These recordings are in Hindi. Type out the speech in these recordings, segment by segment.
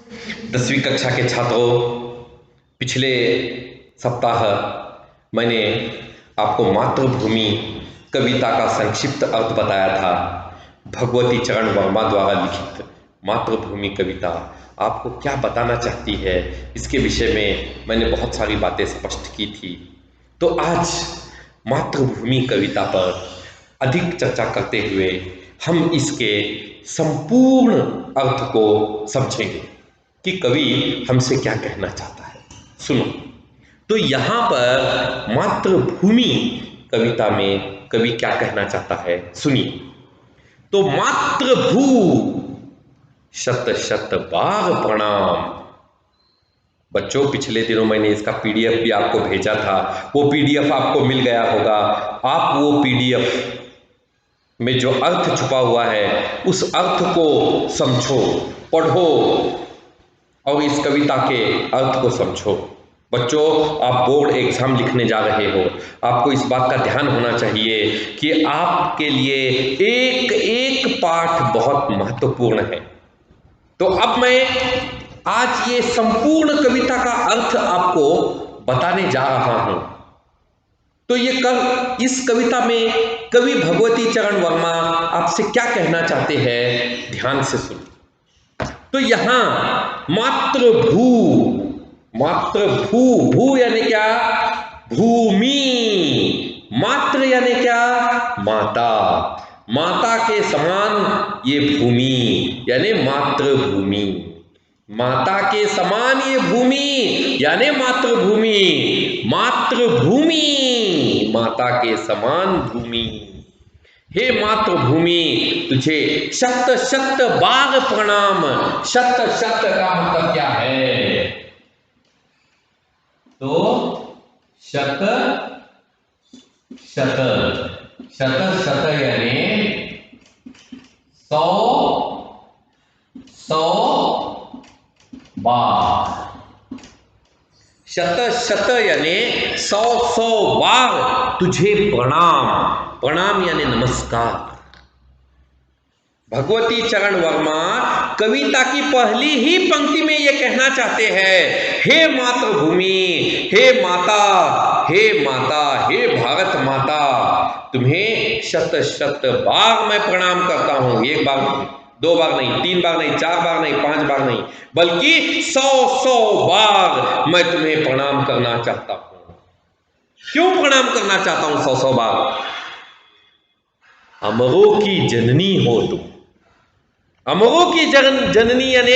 10वीं कक्षा के छात्रों, पिछले सप्ताह मैंने आपको मातृभूमि कविता का संक्षिप्त अर्थ बताया था। भगवती चरण वर्मा द्वारा लिखित मातृभूमि कविता आपको क्या बताना चाहती है, इसके विषय में मैंने बहुत सारी बातें स्पष्ट की थी। तो आज मातृभूमि कविता पर अधिक चर्चा करते हुए हम इसके संपूर्ण अर्थ को समझेंगे कि कवि हमसे क्या कहना चाहता है। सुनो, तो यहाँ पर मातृभूमि कविता में कवि क्या कहना चाहता है, सुनिए। तो मातृभू शत शत बार प्रणाम। बच्चों, पिछले दिनों मैंने इसका पीडीएफ भी आपको भेजा था, वो पीडीएफ आपको मिल गया होगा। आप वो पीडीएफ में जो अर्थ छुपा हुआ है उस अर्थ को समझो, पढ़ो और इस कविता के अर्थ को समझो। बच्चों, आप बोर्ड एग्जाम लिखने जा रहे हो, आपको इस बात का ध्यान होना चाहिए कि आपके लिए एक एक पाठ बहुत महत्वपूर्ण है। तो अब मैं आज ये संपूर्ण कविता का अर्थ आपको बताने जा रहा हूं। तो इस कविता में कवि भगवती चरण वर्मा आपसे क्या कहना चाहते हैं, ध्यान से सुनो। तो यहां मातृभू, भू यानी क्या, भूमि। मातृ यानी क्या, माता। माता के समान ये भूमि यानी मातृभूमि। माता के समान ये भूमि यानी मातृभूमि। मातृभूमि, माता के समान भूमि। हे मातृभूमि, तुझे शत शत बार प्रणाम। शत शत का मतलब क्या है? तो शत शत, शत शत यानी 100 बार। शत शत यानी 100 बार तुझे प्रणाम। प्रणाम यानी नमस्कार। भगवती चरण वर्मा कविता की पहली ही पंक्ति में यह कहना चाहते हैं, हे मातृभूमि, हे माता, हे माता, हे भारत माता, तुम्हें शत शत बार मैं प्रणाम करता हूं। एक बार नहीं, 2 बार नहीं, 3 बार नहीं, 4 बार नहीं, 5 बार नहीं, बल्कि 100 बार मैं तुम्हें प्रणाम करना चाहता हूं। क्यों प्रणाम करना चाहता हूं 100 बार? अमरों की जननी हो तुम। अमरों की जननी यानी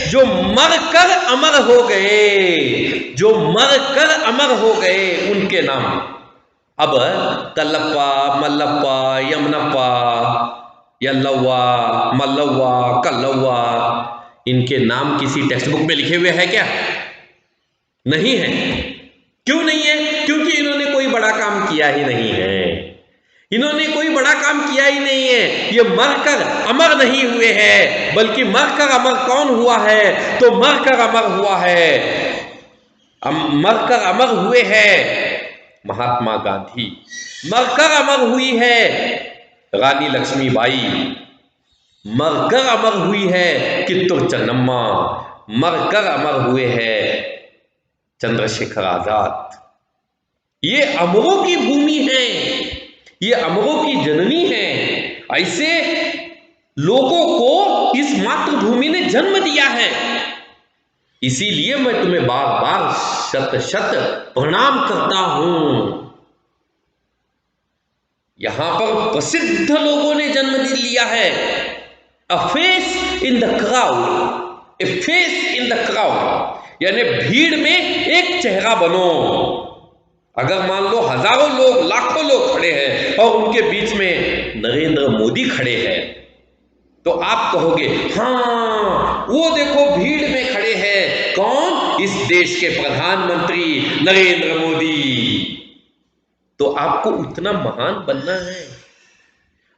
जो मरकर अमर हो गए, जो मरकर अमर हो गए उनके नाम। अब कल्लप्पा, मल्लप्पा, यमनप्पा, यल्लव्वा, मल्लव्वा, कल्लव्वा, इनके नाम किसी टेक्स्ट बुक में लिखे हुए हैं क्या? नहीं है। क्यों नहीं है? क्योंकि इन्होंने कोई बड़ा काम किया ही नहीं है। इन्होंने कोई बड़ा काम किया ही नहीं है। ये मरकर अमर नहीं हुए हैं, बल्कि मरकर अमर कौन हुआ है? तो मरकर अमर हुआ है, मरकर अमर हुए हैं महात्मा गांधी, मरकर अमर हुई है रानी लक्ष्मीबाई, मरकर अमर हुई है कित्तूर चन्नम्मा, मरकर अमर हुए हैं चंद्रशेखर आजाद। ये अमरों की भूमि है, ये अमरों की जननी है। ऐसे लोगों को इस मातृभूमि ने जन्म दिया है। इसीलिए मैं तुम्हें बार बार शत शत प्रणाम करता हूं। यहां पर प्रसिद्ध लोगों ने जन्म लिया है। A face in the crowd, a face in the crowd यानी भीड़ में एक चेहरा बनो। अगर मान लो हजारों लोग, लाखों लोग खड़े हैं और उनके बीच में नरेंद्र मोदी खड़े हैं, तो आप कहोगे हाँ, वो देखो भीड़ में खड़े हैं, कौन? इस देश के प्रधानमंत्री नरेंद्र मोदी। तो आपको उतना महान बनना है।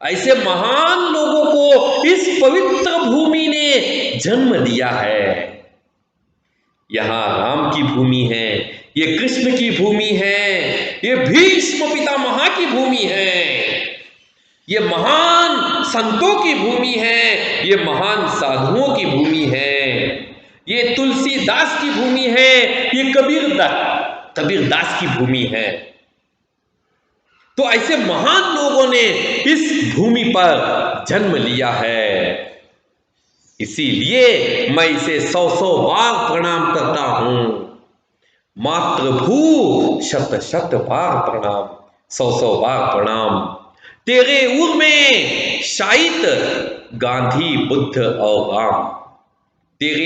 ऐसे महान लोगों को इस पवित्र भूमि ने जन्म दिया है। यहां राम की भूमि है, ये कृष्ण की भूमि है, ये भीष्म पितामह की भूमि है, ये महान संतों की भूमि है, ये महान साधुओं की भूमि है। ये तुलसीदास की भूमि है, ये कबीरदास की भूमि है। तो ऐसे महान लोगों ने इस भूमि पर जन्म लिया है, इसीलिए मैं इसे 100 बार प्रणाम करता हूं। मातृभू शत शत बार प्रणाम, 100 बार प्रणाम। तेरे उर में शायद गांधी बुद्ध और राम। तेरे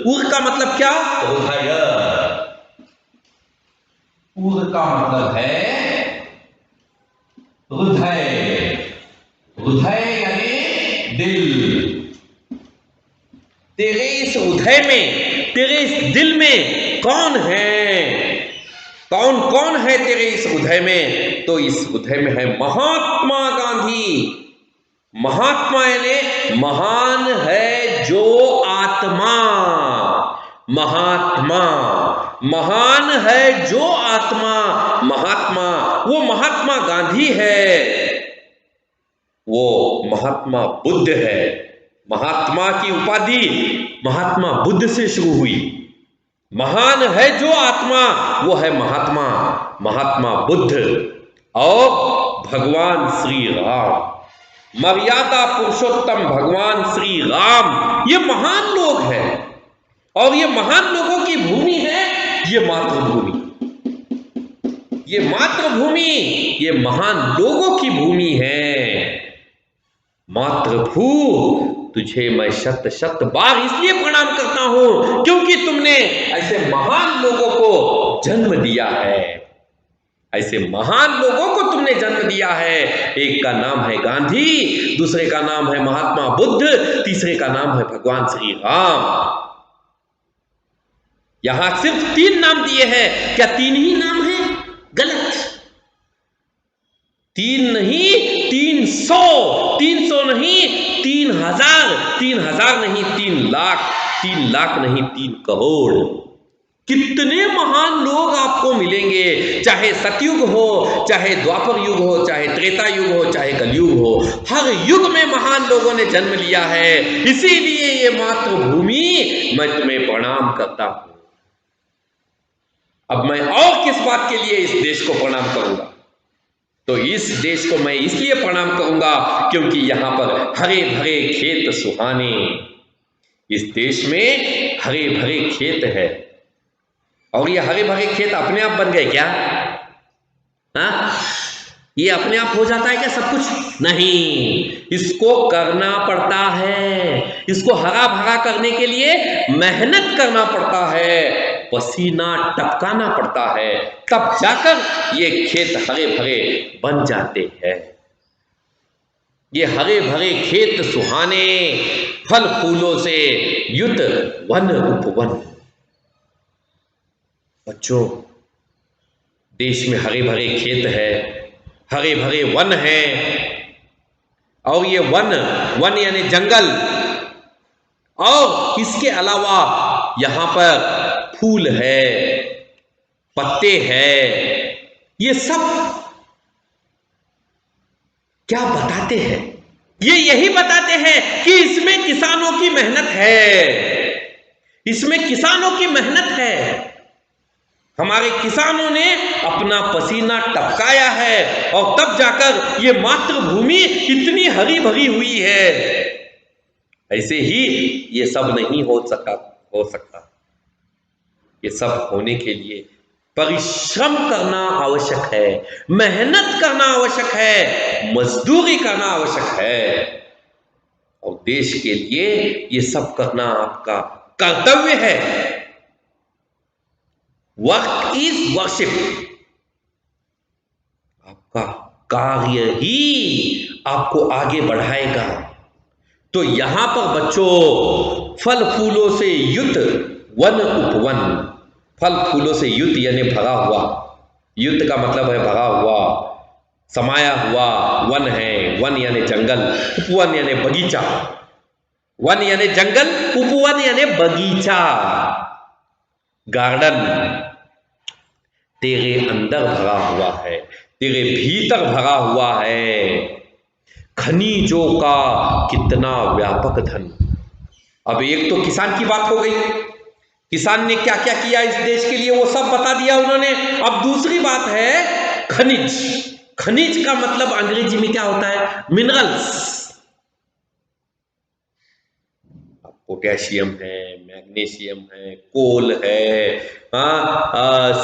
उर का मतलब क्या? हृदय। उर का मतलब है हृदय, हृदय यानी दिल। तेरे इस हृदय में, तेरे इस दिल में कौन है? कौन कौन है तेरे इस हृदय में? तो इस हृदय में है महात्मा गांधी। महात्मा यानी महान है जो आत्मा। महात्मा, महान है जो आत्मा। महात्मा, वो महात्मा गांधी है, वो महात्मा बुद्ध है। महात्मा की उपाधि महात्मा बुद्ध से शुरू हुई। महान है जो आत्मा, वो है महात्मा बुद्ध और भगवान श्री राम। मर्यादा पुरुषोत्तम भगवान श्री राम, ये महान लोग हैं और ये महान लोगों की भूमि है ये मातृभूमि। ये मातृभूमि, ये महान लोगों की भूमि है। मातृभू, तुझे मैं शत शत बार इसलिए प्रणाम करता हूं क्योंकि तुमने ऐसे महान लोगों को जन्म दिया है। ऐसे महान लोगों को तुमने जन्म दिया है। एक का नाम है गांधी, दूसरे का नाम है महात्मा बुद्ध, तीसरे का नाम है भगवान श्री राम। यहां सिर्फ 3 नाम दिए हैं। क्या 3 ही नाम है? गलत। 3 नहीं, 300, 300 नहीं, 3000, 3000 नहीं, 3 लाख, 3 लाख नहीं, 3 करोड़। कितने महान लोग आपको मिलेंगे, चाहे सतयुग हो, चाहे द्वापर युग हो, चाहे त्रेता युग हो, चाहे कलयुग हो, हर युग में महान लोगों ने जन्म लिया है। इसीलिए ये मातृभूमि मैं तुम्हें प्रणाम करता हूं। अब मैं और किस बात के लिए इस देश को प्रणाम करूंगा? तो इस देश को मैं इसलिए प्रणाम करूंगा क्योंकि यहां पर हरे भरे खेत सुहाने। इस देश में हरे भरे खेत है और ये हरे भरे खेत अपने आप बन गए क्या? हाँ, ये अपने आप हो जाता है क्या सब कुछ? नहीं, इसको करना पड़ता है। इसको हरा भरा करने के लिए मेहनत करना पड़ता है, पसीना टपकाना पड़ता है, तब जाकर ये खेत हरे भरे बन जाते हैं। ये हरे भरे खेत सुहाने, फल फूलों से युत वन उपवन। बच्चों, देश में हरे भरे खेत है, हरे भरे वन है और ये वन यानी जंगल, और इसके अलावा यहां पर फूल है, पत्ते हैं। ये सब क्या बताते हैं? ये यही बताते हैं कि इसमें किसानों की मेहनत है, इसमें किसानों की मेहनत है। हमारे किसानों ने अपना पसीना टपकाया है और तब जाकर ये मातृभूमि इतनी हरी भरी हुई है। ऐसे ही ये सब नहीं हो सकता। ये सब होने के लिए परिश्रम करना आवश्यक है, मेहनत करना आवश्यक है, मजदूरी करना आवश्यक है और देश के लिए ये सब करना आपका कर्तव्य है। Work is worship. आपका कार्य ही आपको आगे बढ़ाएगा। तो यहां पर बच्चों, फल फूलों से युत वन उपवन। फल फूलों से युत यानी भरा हुआ, युत का मतलब है भरा हुआ, समाया हुआ वन है। वन यानी जंगल, उपवन यानी बगीचा। वन यानी जंगल, उपवन यानी बगीचा, गार्डन। तेरे अंदर भरा हुआ है, तेरे भीतर भरा हुआ है। खनिजों का कितना व्यापक धन, अब एक तो किसान की बात हो गई, किसान ने क्या क्या किया इस देश के लिए वो सब बता दिया उन्होंने। अब दूसरी बात है खनिज। खनिज का मतलब अंग्रेजी में क्या होता है? मिनरल्स। पोटेशियम है, मैग्नीशियम है, कोल है,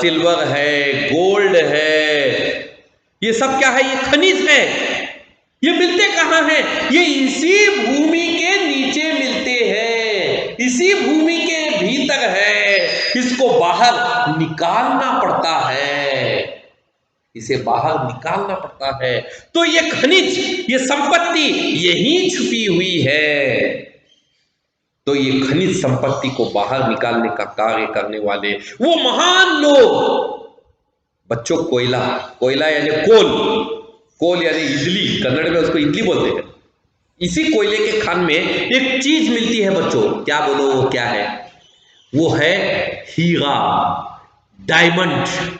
सिल्वर है, गोल्ड है, ये सब क्या है? ये खनिज है। ये मिलते कहाँ हैं? ये इसी भूमि के नीचे मिलते हैं, इसी भूमि के भीतर है। इसको बाहर निकालना पड़ता है, इसे बाहर निकालना पड़ता है। तो ये खनिज, ये संपत्ति यहीं छुपी हुई है। तो ये खनिज संपत्ति को बाहर निकालने का कार्य करने वाले वो महान लोग, बच्चों, कोयला, कोयला यानी कोल, कोल यानी इडली, कन्नड़ में उसको इडली बोलते हैं। इसी कोयले के खान में एक चीज मिलती है बच्चों, क्या बोलो वो क्या है? वो है हीरा, डायमंड।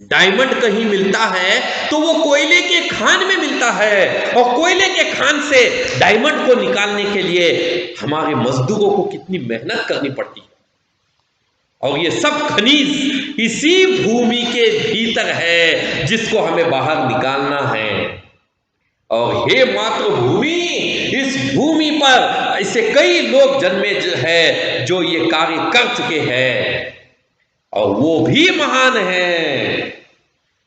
डायमंड कहीं मिलता है तो वो कोयले के खान में मिलता है, और कोयले के खान से डायमंड को निकालने के लिए हमारे मजदूरों को कितनी मेहनत करनी पड़ती है। और ये सब खनिज इसी भूमि के भीतर है, जिसको हमें बाहर निकालना है। और हे मातृभूमि, इस भूमि पर ऐसे कई लोग जन्मे हैं जो ये कार्य कर चुके हैं, और वो भी महान है,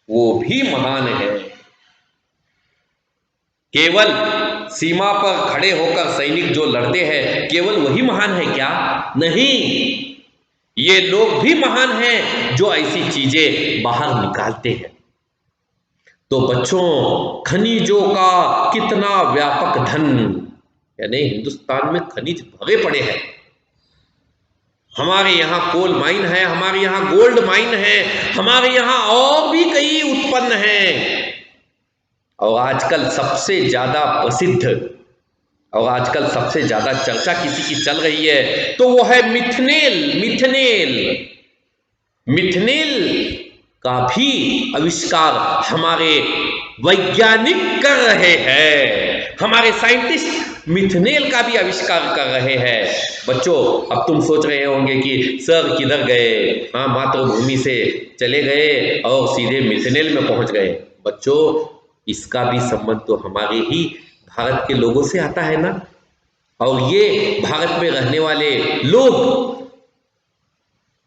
वो भी महान है। केवल सीमा पर खड़े होकर सैनिक जो लड़ते हैं, केवल वही महान है क्या? नहीं, ये लोग भी महान हैं जो ऐसी चीजें बाहर निकालते हैं। तो बच्चों, खनिजों का कितना व्यापक धन, यानी हिंदुस्तान में खनिज भरे पड़े हैं। हमारे यहाँ कोल माइन है, हमारे यहाँ गोल्ड माइन है, हमारे यहाँ और भी कई उत्पन्न हैं। और आजकल सबसे ज्यादा प्रसिद्ध और आजकल सबसे ज्यादा चर्चा किसी की चल रही है तो वो है मिथनेल। मिथनेल, मिथनेल का भी आविष्कार हमारे वैज्ञानिक कर रहे हैं, हमारे साइंटिस्ट मिथनेल का भी आविष्कार कर रहे हैं। बच्चों, अब तुम सोच रहे होंगे कि सर किधर गए? हाँ, मातृभूमि से चले गए और सीधे मिथनेल में पहुंच गए। बच्चों, इसका भी संबंध तो हमारे ही भारत के लोगों से आता है ना। और ये भारत में रहने वाले लोग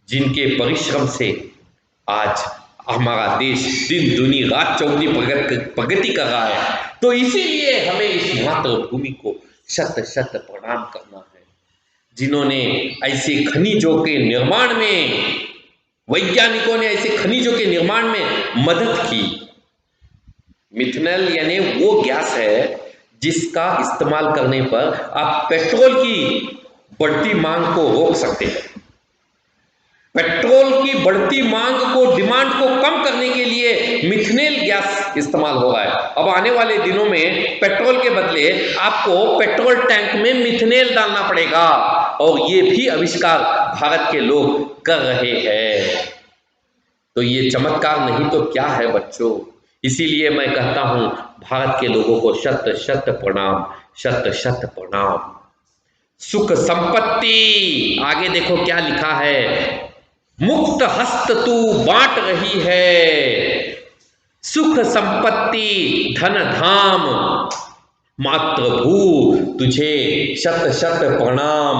जिनके परिश्रम से आज हमारा देश दिन दुनी रात चौगुनी प्रगति कर रहा है, तो इसीलिए हमें इस मातृभूमि को शत शत प्रणाम करना है, जिन्होंने ऐसे खनिजों के निर्माण में, वैज्ञानिकों ने ऐसे खनिजों के निर्माण में मदद की। मिथेनॉल यानी वो गैस है जिसका इस्तेमाल करने पर आप पेट्रोल की बढ़ती मांग को रोक सकते हैं। पेट्रोल की बढ़ती मांग को, डिमांड को कम करने के लिए मिथेनॉल गैस इस्तेमाल हो रहा है। अब आने वाले दिनों में पेट्रोल के बदले आपको पेट्रोल टैंक में मिथेनॉल डालना पड़ेगा, और ये भी आविष्कार भारत के लोग कर रहे हैं। तो ये चमत्कार नहीं तो क्या है बच्चों। इसीलिए मैं कहता हूं, भारत के लोगों को शत शत प्रणाम, शत शत प्रणाम। सुख संपत्ति, आगे देखो क्या लिखा है, मुक्त हस्त तू बांट रही है, सुख संपत्ति धन धाम, मातृभू तुझे शत शत प्रणाम।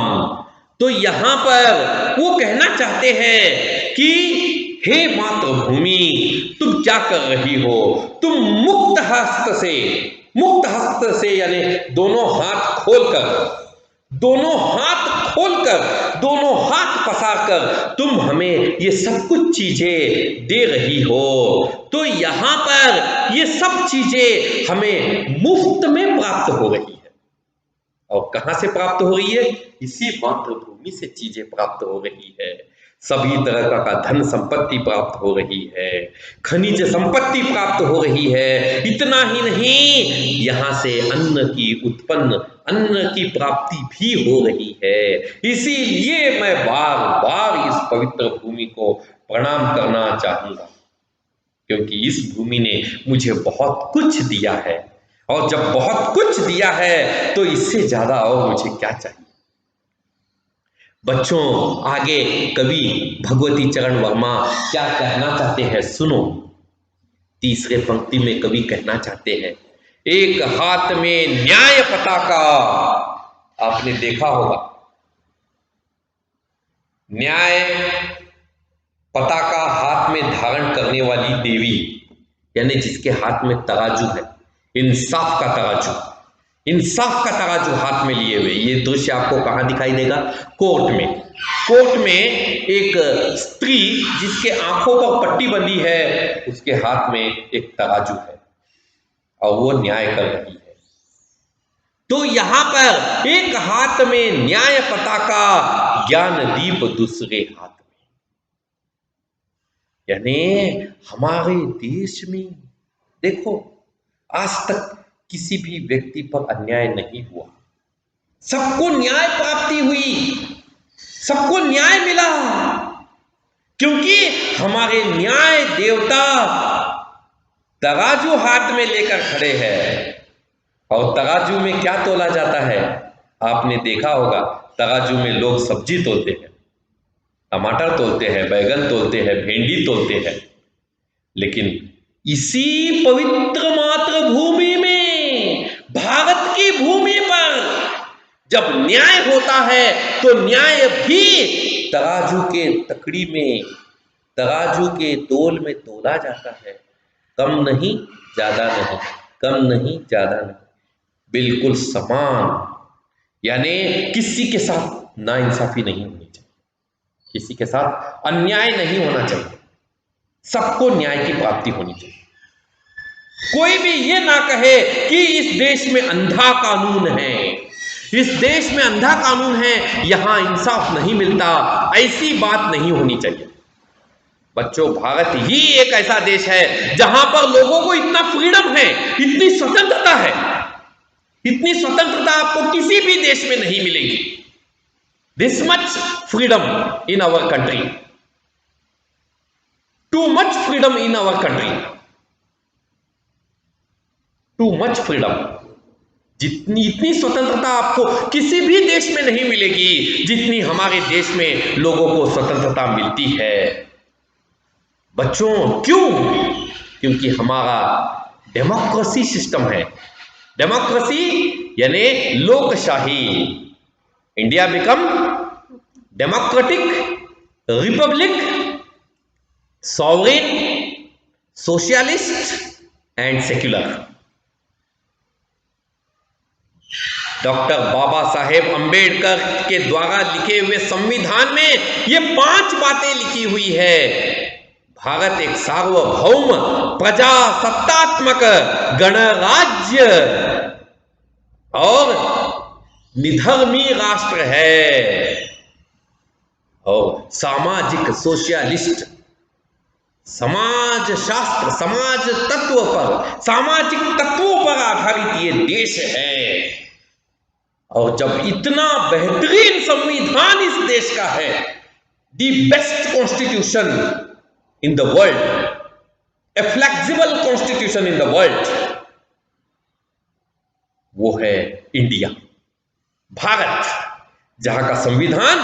तो यहां पर वो कहना चाहते हैं कि हे मातृभूमि, तुम क्या कर रही हो? तुम मुक्त हस्त से, मुक्त हस्त से यानी दोनों हाथ खोलकर, दोनों हाथ खोलकर, दोनों हाथ पसारकर तुम हमें ये सब कुछ चीजें दे रही हो। तो यहां पर ये सब चीजें हमें मुफ्त में प्राप्त हो रही है। और कहां से प्राप्त हो रही है? इसी मातृभूमि से चीजें प्राप्त हो रही है। सभी तरह का धन संपत्ति प्राप्त हो रही है, खनिज संपत्ति प्राप्त हो रही है। इतना ही नहीं, यहाँ से अन्न की उत्पन्न, अन्न की प्राप्ति भी हो रही है। इसीलिए मैं बार बार इस पवित्र भूमि को प्रणाम करना चाहूंगा, क्योंकि इस भूमि ने मुझे बहुत कुछ दिया है, और जब बहुत कुछ दिया है तो इससे ज्यादा और मुझे क्या चाहिए। बच्चों, आगे कवि भगवती चरण वर्मा क्या कहना चाहते हैं सुनो। तीसरे पंक्ति में कवि कहना चाहते हैं, एक हाथ में न्याय पताका। आपने देखा होगा, न्याय पताका हाथ में धारण करने वाली देवी, यानी जिसके हाथ में तराजू है, इंसाफ का तराजू, इंसाफ का तराजू हाथ में लिए हुए। ये दृश्य आपको कहां दिखाई देगा? कोर्ट में। कोर्ट में एक स्त्री जिसके आंखों पर पट्टी बंधी है, उसके हाथ में एक तराजू है और वो न्याय कर रही है। तो यहां पर एक हाथ में न्याय पताका, ज्ञान दीप दूसरे हाथ में। यानी हमारे देश में देखो, आज तक किसी भी व्यक्ति पर अन्याय नहीं हुआ, सबको न्याय प्राप्ति हुई, सबको न्याय मिला, क्योंकि हमारे न्याय देवता तराजू हाथ में लेकर खड़े हैं। और तराजू में क्या तोला जाता है? आपने देखा होगा, तराजू में लोग सब्जी तोलते हैं, टमाटर तोलते हैं, बैगन तोलते हैं, भिंडी तोलते हैं। लेकिन इसी पवित्र मातृभूमि में, भारत की भूमि पर जब न्याय होता है तो न्याय भी तराजू के तकड़ी में, तराजू के तोल में तोला जाता है। कम नहीं, ज्यादा नहीं, कम नहीं, ज्यादा नहीं, बिल्कुल समान। यानी किसी के साथ नाइंसाफी नहीं होनी चाहिए, किसी के साथ अन्याय नहीं होना चाहिए, सबको न्याय की प्राप्ति होनी चाहिए। कोई भी ये ना कहे कि इस देश में अंधा कानून है, इस देश में अंधा कानून है, यहां इंसाफ नहीं मिलता, ऐसी बात नहीं होनी चाहिए। बच्चों, भारत ही एक ऐसा देश है जहां पर लोगों को इतना फ्रीडम है, इतनी स्वतंत्रता है, इतनी स्वतंत्रता आपको किसी भी देश में नहीं मिलेगी। This much freedom in our country, too much freedom in our country, too much freedom. जितनी इतनी स्वतंत्रता आपको किसी भी देश में नहीं मिलेगी जितनी हमारे देश में लोगों को स्वतंत्रता मिलती है। बच्चों, क्यों? क्योंकि हमारा डेमोक्रेसी सिस्टम है। डेमोक्रेसी यानी लोकशाही। India become democratic republic, sovereign, socialist and secular. Doctor Baba Saheb Ambedkar के द्वारा लिखे हुए संविधान में ये 5 बातें लिखी हुई है। भारत एक सार्वभौम प्रजासत्तात्मक गणराज्य और निधर्मी राष्ट्र है, और सामाजिक सोशलिस्ट, समाज शास्त्र, समाज तत्व पर, सामाजिक तत्वों पर आधारित ये देश है। और जब इतना बेहतरीन संविधान इस देश का है, the best constitution in the world, A flexible constitution in the world, वो है इंडिया, भारत, जहां का संविधान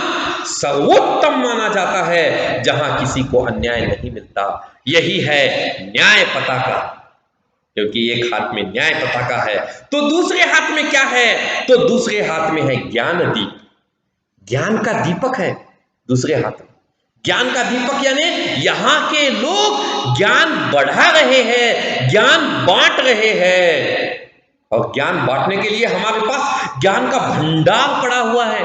सर्वोत्तम माना जाता है, जहां किसी को अन्याय नहीं मिलता। यही है न्याय पताका, क्योंकि एक हाथ में न्याय पताका है तो दूसरे हाथ में क्या है? तो दूसरे हाथ में है ज्ञान दीप, ज्ञान का दीपक है दूसरे हाथ में। ज्ञान का दीपक यानी यहां के लोग ज्ञान बढ़ा रहे हैं, ज्ञान बांट रहे हैं, और ज्ञान बांटने के लिए हमारे पास ज्ञान का भंडार पड़ा हुआ है।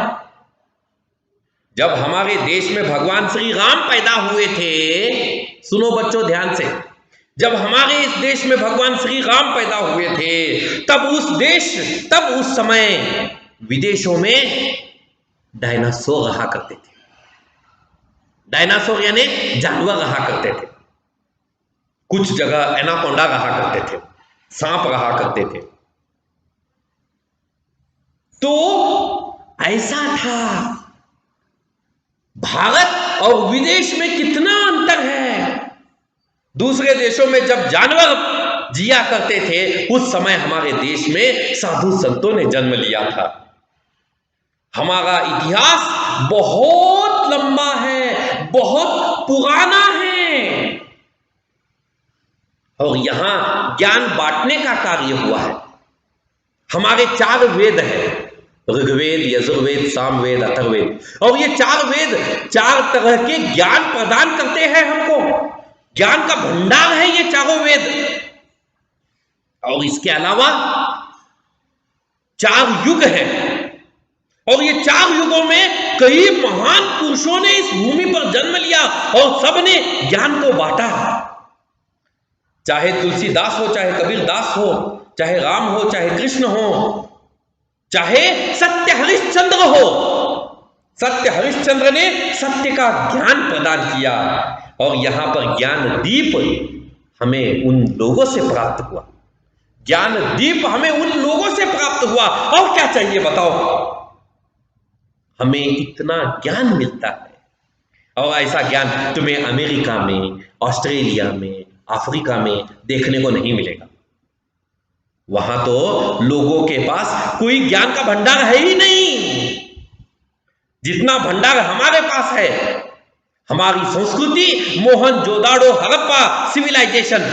जब हमारे देश में भगवान श्री राम पैदा हुए थे, सुनो बच्चों ध्यान से, जब हमारे इस देश में भगवान श्री राम पैदा हुए थे, तब उस समय विदेशों में डायनासोर रहा करते थे। डायनासोर यानी जानवर रहा करते थे, कुछ जगह एनाकोंडा रहा करते थे, सांप रहा करते थे। तो ऐसा था। भारत और विदेश में कितना अंतर है। दूसरे देशों में जब जानवर जिया करते थे, उस समय हमारे देश में साधु संतों ने जन्म लिया था। हमारा इतिहास बहुत लंबा है, बहुत पुराना है। और यहां ज्ञान बांटने का कार्य हुआ है। हमारे 4 वेद हैं, ऋग्वेद, यजुर्वेद, सामवेद, अथर्ववेद, और ये 4 वेद 4 तरह के ज्ञान प्रदान करते हैं हमको। ज्ञान का भंडार है ये चारों वेद। और इसके अलावा 4 युग हैं, और ये 4 युगों में कई महान पुरुषों ने इस भूमि पर जन्म लिया और सबने ज्ञान को बांटा। चाहे तुलसीदास हो, चाहे कबीरदास हो, चाहे राम हो, चाहे कृष्ण हो, चाहे सत्य हरिश्चंद्र हो। सत्य हरिश्चंद्र ने सत्य का ज्ञान प्रदान किया, और यहां पर ज्ञान दीप हमें उन लोगों से प्राप्त हुआ। ज्ञान दीप हमें उन लोगों से प्राप्त हुआ। और क्या चाहिए बताओ? हमें इतना ज्ञान मिलता है, और ऐसा ज्ञान तुम्हें अमेरिका में, ऑस्ट्रेलिया में, अफ्रीका में देखने को नहीं मिलेगा। वहां तो लोगों के पास कोई ज्ञान का भंडार है ही नहीं, जितना भंडार हमारे पास है। हमारी संस्कृति, Mohenjodaro, Harappa civilisation,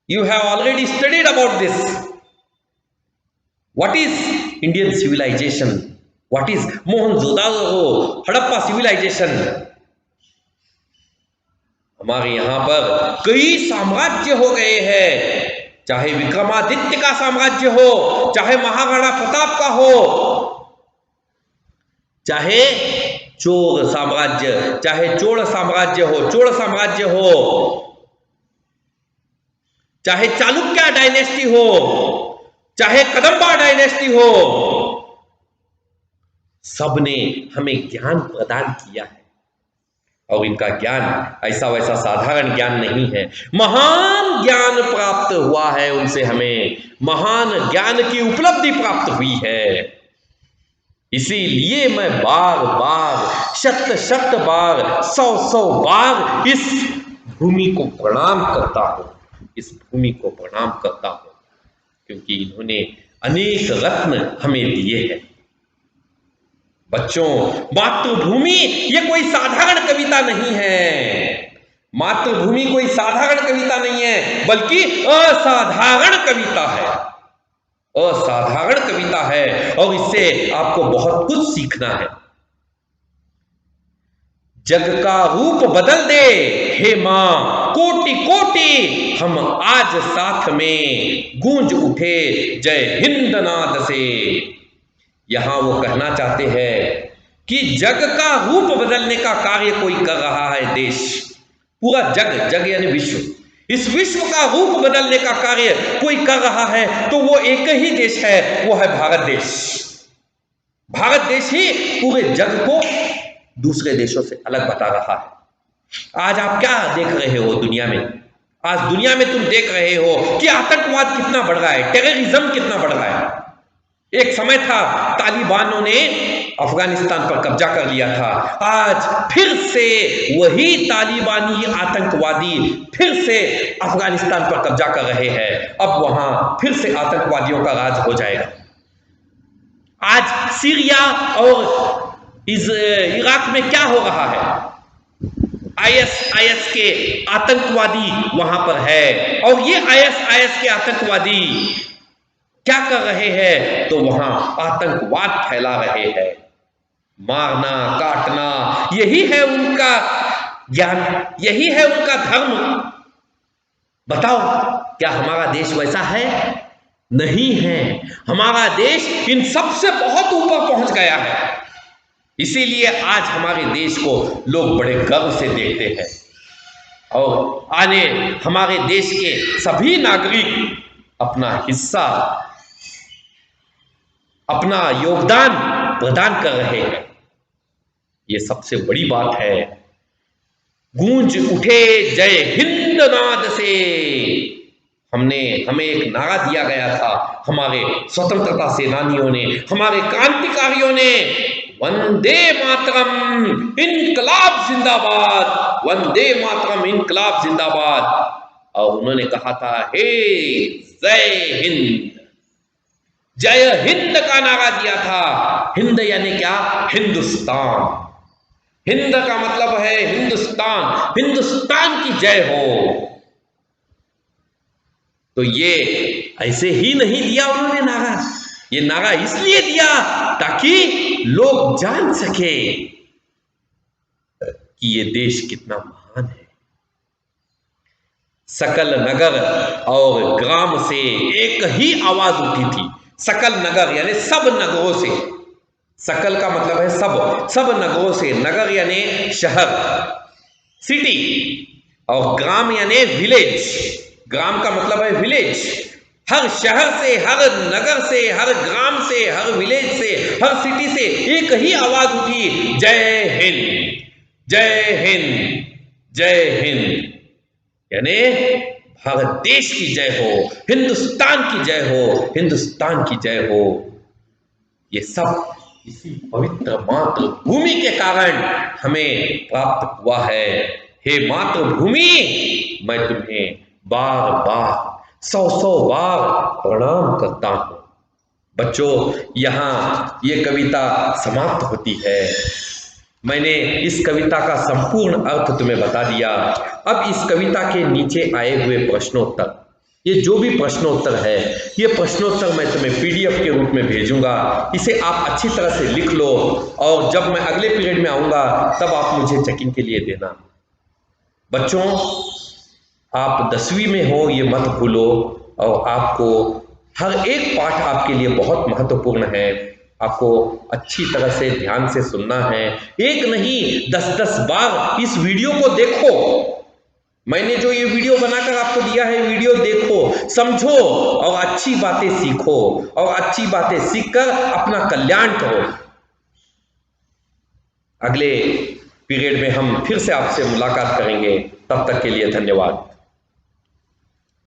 you have already studied about this. What is Indian civilization? What is Mohenjodaro, Harappa civilisation? हमारे यहां पर कई साम्राज्य हो गए हैं, चाहे विक्रमादित्य का साम्राज्य हो, चाहे महाराणा प्रताप का हो, चाहे चोर साम्राज्य, चाहे चोल साम्राज्य हो, चाहे चालुक्य डायनेस्टी हो, चाहे कदंबा डायनेस्टी हो, सबने हमें ज्ञान प्रदान किया है। और इनका ज्ञान ऐसा वैसा साधारण ज्ञान नहीं है, महान ज्ञान प्राप्त हुआ है उनसे। हमें महान ज्ञान की उपलब्धि प्राप्त हुई है। इसीलिए मैं बार बार, शत बार, 100 बार इस भूमि को प्रणाम करता हूं, इस भूमि को प्रणाम करता हूं, क्योंकि इन्होंने अनेक रत्न हमें दिए हैं। बच्चों, मातृभूमि ये कोई साधारण कविता नहीं है। मातृभूमि कोई साधारण कविता नहीं है, बल्कि असाधारण कविता है। असाधारण कविता है, और इससे आपको बहुत कुछ सीखना है। जग का रूप बदल दे हे मां, कोटि कोटि हम आज साथ में, गूंज उठे जय हिंद नाद से। यहां वो कहना चाहते हैं कि जग का रूप बदलने का कार्य कोई कर रहा है देश, पूरा जग यानी विश्व, इस विश्व का रूप बदलने का कार्य कोई कर रहा है, तो वो एक ही देश है, वो है भारत देश। भारत देश ही पूरे जग को दूसरे देशों से अलग बता रहा है। आज आप क्या देख रहे हो दुनिया में? आज दुनिया में तुम देख रहे हो कि आतंकवाद कितना बढ़ रहा है, टेररिज्म कितना बढ़ रहा है। एक समय था तालिबानों ने अफगानिस्तान पर कब्जा कर लिया था, आज फिर से वही तालिबानी आतंकवादी फिर से अफगानिस्तान पर कब्जा कर रहे हैं। अब वहां फिर से आतंकवादियों का राज हो जाएगा। आज सीरिया और इराक में क्या हो रहा है? आईएस के आतंकवादी वहां पर है, और ये आईएस के आतंकवादी क्या कर रहे हैं? तो वहां आतंकवाद फैला रहे हैं, मारना काटना, यही है उनका ज्ञान, यही है उनका धर्म। बताओ, क्या हमारा देश वैसा है? नहीं है। हमारा देश इन सबसे बहुत ऊपर पहुंच गया है। इसीलिए आज हमारे देश को लोग बड़े गर्व से देखते हैं, और आने हमारे देश के सभी नागरिक अपना हिस्सा, अपना योगदान प्रदान कर रहे हैं। ये सबसे बड़ी बात है। गूंज उठे जय हिंद नाद से। हमें एक नारा दिया गया था हमारे स्वतंत्रता सेनानियों ने, हमारे क्रांतिकारियों ने, वंदे मातरम इनकलाब जिंदाबाद, वंदे मातरम इनकलाब जिंदाबाद। और उन्होंने कहा था हे जय हिंद। जय हिंद का नारा दिया था। हिंद यानी क्या? हिंदुस्तान। हिंद का मतलब है हिंदुस्तान, हिंदुस्तान की जय हो। तो ये ऐसे ही नहीं दिया उन्होंने नारा, ये नारा इसलिए दिया ताकि लोग जान सके कि ये देश कितना महान है। सकल नगर और ग्राम से एक ही आवाज उठी थी। सकल नगर यानी सब नगरों से, सकल का मतलब है सब, सब नगरों से, नगर यानी शहर, सिटी, और ग्राम यानी विलेज, ग्राम का मतलब है विलेज। हर शहर से, हर नगर से, हर ग्राम से, हर विलेज से, हर सिटी से एक ही आवाज उठी, जय हिंद, जय हिंद, जय हिंद। यानी भारत देश की जय हो, हिंदुस्तान की जय हो, हिंदुस्तान की जय हो। ये सब इसी पवित्र मातृभूमि के कारण हमें प्राप्त हुआ है। हे मातृभूमि, मैं तुम्हें बार बार, सौ सौ बार प्रणाम करता हूं। बच्चों, यहाँ ये कविता समाप्त होती है। मैंने इस कविता का संपूर्ण अर्थ तुम्हें बता दिया। अब इस कविता के नीचे आए हुए प्रश्नोत्तर, ये जो भी प्रश्नोत्तर है, ये प्रश्नोत्तर मैं तुम्हें पीडीएफ के रूप में भेजूंगा। इसे आप अच्छी तरह से लिख लो और जब मैं अगले पीरियड में आऊंगा तब आप मुझे चेकिंग के लिए देना। बच्चों, आप 10वीं में हो ये मत भूलो, और आपको हर एक पाठ आपके लिए बहुत महत्वपूर्ण है। आपको अच्छी तरह से ध्यान से सुनना है, एक नहीं 10-10 बार इस वीडियो को देखो। मैंने जो ये वीडियो बनाकर आपको दिया है, वीडियो देखो, समझो और अच्छी बातें सीखो, और अच्छी बातें सीखकर अपना कल्याण करो। अगले पीरियड में हम फिर से आपसे मुलाकात करेंगे। तब तक के लिए धन्यवाद।